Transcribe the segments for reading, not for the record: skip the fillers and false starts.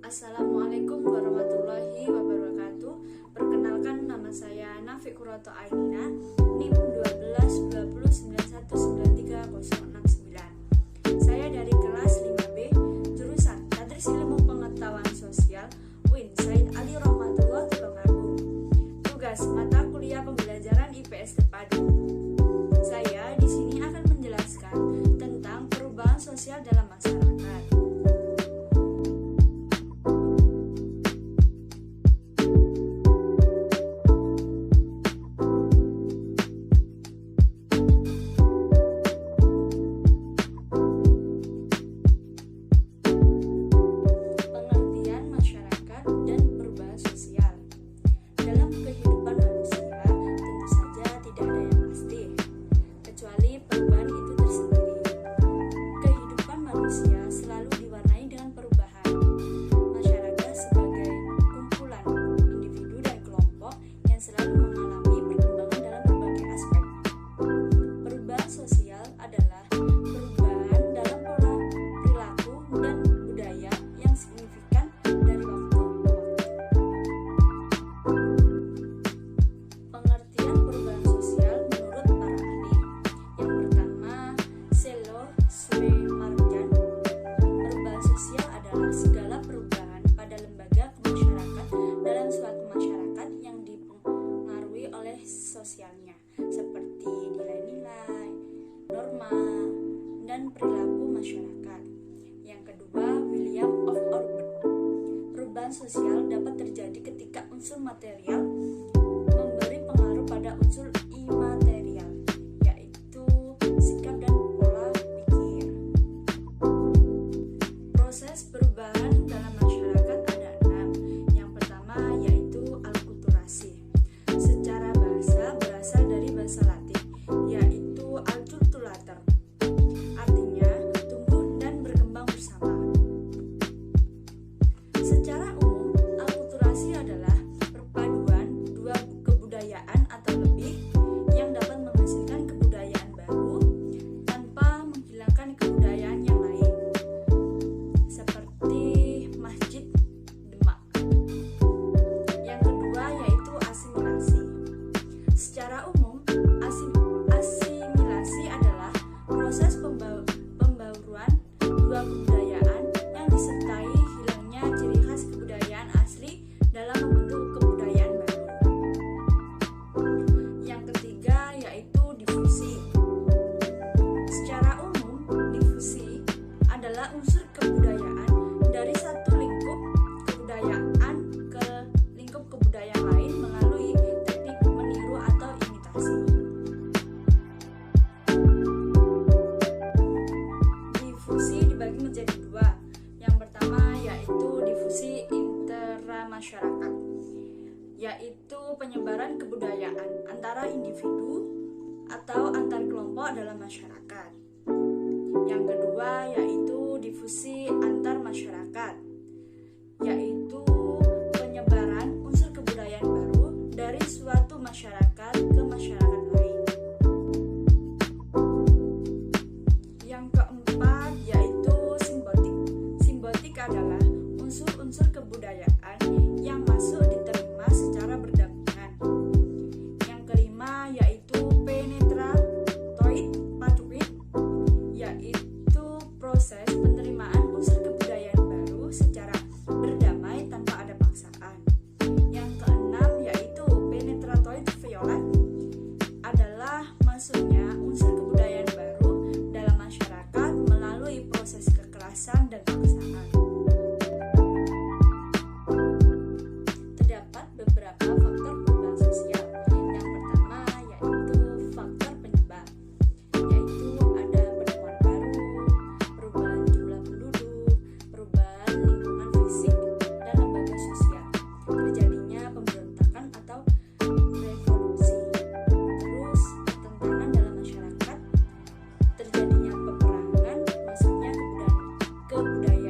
Assalamualaikum warahmatullahi wabarakatuh. Perkenalkan, nama saya Nafi Kurato Ainina, NIM 12 Saya dari kelas 5B, jurusan Tadris Ilmu Pengetahuan Sosial, UIN Said Ali Rahmatullah Tulungagung. Tugas mata kuliah pembelajaran IPS terpadu. Saya di sini akan menjelaskan tentang perubahan sosial dalam masyarakat. Sosialnya seperti nilai-nilai, norma, dan perilaku masyarakat. Yang kedua, William of Orbit. Perubahan sosial dapat terjadi ketika unsur material memberi pengaruh pada unsur imaterial, yaitu sikap dan pola pikir. Proses perubahan dalam masyarakat ada 6. Yang pertama yaitu alkulturasi. Secara berasal dari bahasa Latin, yaitu alculturator, artinya tumbuh dan berkembang bersama. Secara umum, alkulturasi adalah perpaduan dua kebudayaan atau lebih yang dapat menghasilkan kebudayaan baru tanpa menghilangkan kebudayaan yang lain, seperti Masjid Demak. Yang kedua yaitu asimilasi. Secara umum, asimilasi adalah proses pembauruan dua kebudayaan yang disertai hilangnya ciri khas kebudayaan asli dalam membentuk kebudayaan baru. Yang ketiga yaitu difusi. Secara umum, difusi adalah unsur kebudayaan dari satu lingkup kebudayaan ke lingkup kebudayaan lain melalui teknik meniru atau imitasi. Difusi dibagi menjadi 2. Yang pertama yaitu difusi intramasyarakat, yaitu penyebaran kebudayaan antara individu atau antar kelompok dalam masyarakat. Yang kedua yaitu difusi antar masyarakat, yaitu penyebaran unsur kebudayaan baru dari suatu masyarakat ke masyarakat lain. Yang keempat yaitu simbiotik. Simbiotik adalah unsur-unsur kebudayaan yang masuk diterima secara berdampingan. Yang kelima yaitu penetratoid pathoid, yaitu proses penerimaan unsur kebudayaan baru secara berdamai tanpa ada paksaan. Yang keenam yaitu penetratoid violet, adalah masuknya unsur kebudayaan baru dalam masyarakat melalui proses kekerasan dan paksaan. Terdapat beberapa faktor perubahan sosial. Yang pertama yaitu faktor penyebab, yaitu ada penemuan baru, perubahan jumlah penduduk, perubahan lingkungan fisik dan lembaga sosial, terjadinya pemberontakan atau revolusi, terus ketentangan dalam masyarakat, terjadinya peperangan, masuknya kebudayaan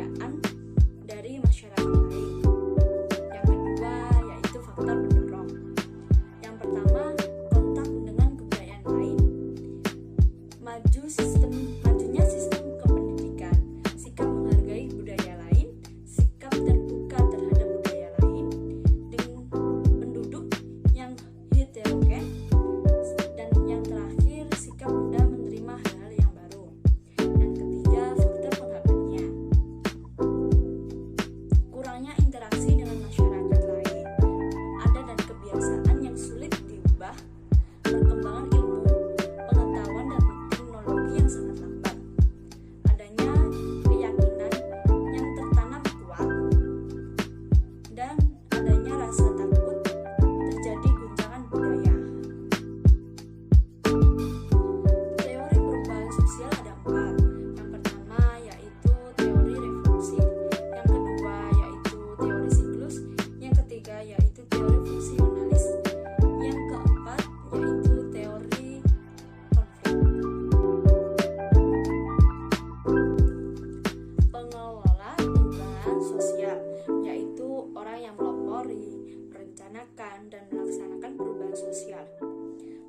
sosial, yaitu orang yang melopori, merencanakan, dan melaksanakan perubahan sosial.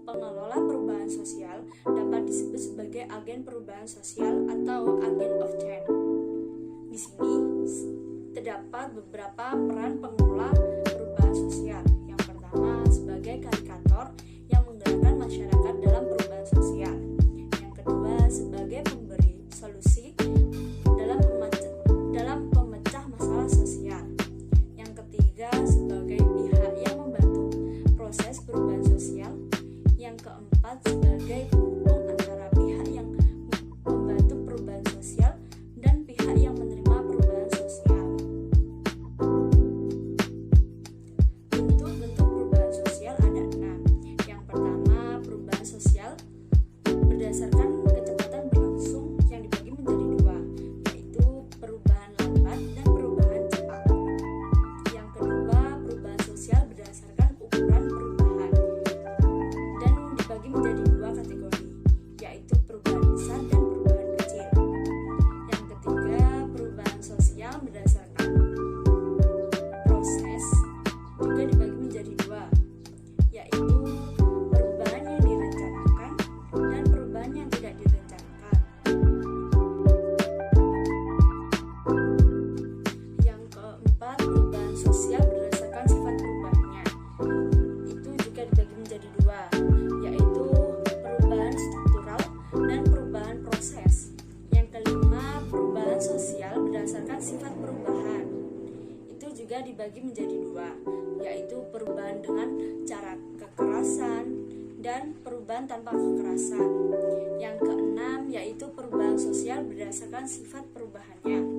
Pengelola perubahan sosial dapat disebut sebagai agen perubahan sosial atau agent of change. Di sini terdapat beberapa peran pengelola perubahan sosial. Yang pertama, sebagai kalkulator yang menggerakkan masyarakat dalam perubahan sosial. Yang kedua, sebagai pemberi solusi dalam pemecah masalah sosial. Yang ketiga, sebagai pihak yang membantu proses perubahan sosial. Yang keempat, sebagai penghubung antara pihak yang membantu perubahan sosial dan pihak yang menerima perubahan sosial. Bentuk-bentuk perubahan sosial ada 6. Yang pertama, perubahan sosial berdasarkan kecepatan berlangsung yang dibagi menjadi 2, yaitu perubahan lambat dan perubahan cepat. Yang kedua, perubahan sosial berdasarkan ukuran perubahan dan dibagi menjadi 2 kategori, yaitu perubahan besar dan perubahan kecil. Yang ketiga, perubahan sosial berdasarkan proses juga dibagi menjadi 2, yaitu perubahan yang direncanakan dan perubahan yang tidak direncanakan. Yang keempat, perubahan sosial berdasarkan sifat perubahannya. Itu juga dibagi menjadi 2, yaitu perubahan struktural dan perubahan proses. Yang kelima, perubahan sosial berdasarkan sifat perubahan. Itu juga dibagi menjadi 2, yaitu perubahan dengan cara kekerasan dan perubahan tanpa kekerasan. Yang keenam, yaitu perubahan sosial berdasarkan sifat perubahannya.